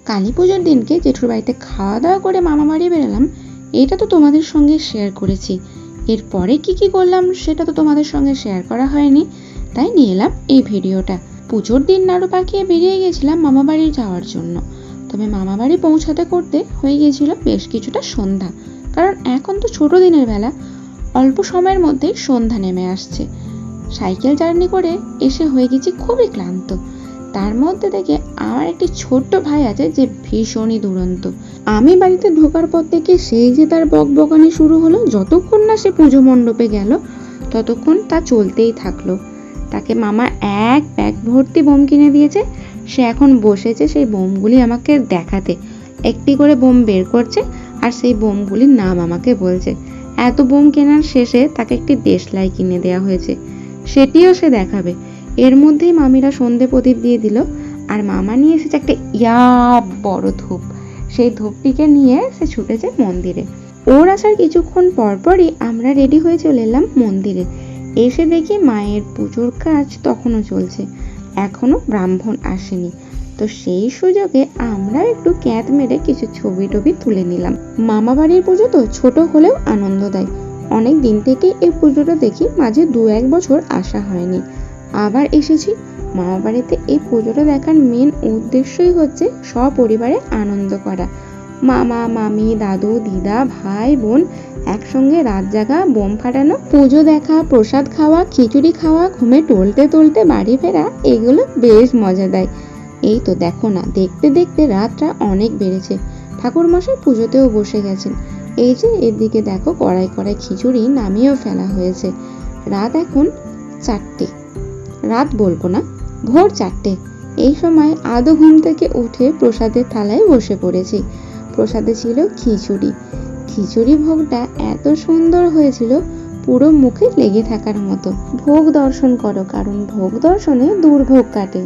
কালী পুজোর দিনকে জেঠুর বাড়িতে খাওয়া দাওয়া করে মামা বাড়ি বেরোলাম, এটা তো তোমাদের সঙ্গে শেয়ার করেছি। এরপরে কি কি করলাম সেটা তো তোমাদের সঙ্গে শেয়ার করা হয়নি, তাই নিয়ে এলাম এই ভিডিওটা। পুজোর দিন নাড়ু পাকিয়ে বেরিয়ে গেছিলাম মামা বাড়ি যাওয়ার জন্য। তবে মামা বাড়ি পৌঁছাতে করতে হয়ে গিয়েছিল বেশ কিছুটা সন্ধ্যা, কারণ এখন তো ছোট দিনের বেলা, অল্প সময়ের মধ্যেই সন্ধ্যা নেমে আসছে। সাইকেল জার্নি করে এসে হয়ে গেছি খুবই ক্লান্ত। তার মধ্যে থেকে আমার একটি ছোট্ট ভাই আছে যে ভীষণই দুরন্ত। আমি বাড়িতে ঢোকার পর থেকে সেই যে তার বকবকানি শুরু হলো, যতক্ষণ না সে পুজো মণ্ডপে গেল ততক্ষণ তা চলতেই থাকলো। তাকে মামা এক ব্যাগ ভর্তি বোম কিনে দিয়েছে, সে এখন বসেছে সেই বোমগুলি আমাকে দেখাতে। একটি করে বোম বের করছে আর সেই বোমগুলির নাম আমাকে বলছে। এত বোম কেনার শেষে তাকে একটি দেশলাই কিনে দেওয়া হয়েছে, সেটিও সে দেখাবে। এর মধ্যেই মামিরা সন্ধে প্রদীপ দিয়ে দিল, আর মামা নিয়ে এসেছে একটা বড় ধূপ। সেই ধূপটিকে নিয়ে সে ছুটেছে মন্দিরে। ওর আসার কিছুক্ষণ পরপরই আমরা রেডি হয়ে চলে এলাম মন্দিরে। এসে দেখি মায়ের পুজোর কাজ তখনও চলছে, এখনো ব্রাহ্মণ আসেনি। তো সেই সুযোগে আমরা একটু ক্যাঁত মেরে কিছু ছবি টবি তুলে নিলাম। মামা বাড়ির পুজো তো ছোট হলেও আনন্দ দেয়। অনেক দিন থেকে এই পুজোটা দেখি, মাঝে 2-1 বছর আসা হয়নি, আবার এসেছি। মামা বাড়িতে এই পুজোটা দেখার মেন উদ্দেশ্যই হচ্ছে সপরিবারে আনন্দ করা। মামা মামি দাদু দিদা ভাই বোন একসঙ্গে রাত জাগা, বোম ফাটানো, পুজো দেখা, প্রসাদ খাওয়া, খিচুড়ি খাওয়া, ঘুমে টলতে টলতে বাড়ি ফেরা, এগুলো বেশ মজা দেয়। এই তো দেখো না, দেখতে দেখতে রাতটা অনেক বেড়েছে। ঠাকুর মশাই পুজোতেও বসে গেছেন। এই যে এদিকে দেখো কড়াই কড়াই খিচুড়ি নামিয়েও ফেলা হয়েছে। রাত এখন 4টে, রাত বলবো না, ভোর 4টে। এই সময় আদৌ ঘুম থেকে উঠে প্রসাদের থালায় বসে পড়েছি। প্রসাদে ছিল খিচুড়ি। খিচুড়ি ভোগটা এত সুন্দর হয়েছিল, পুরো মুখে লেগে থাকার মতো। ভোগ দর্শন করো, কারণ ভোগ দর্শনে দুর্ভোগ কাটে।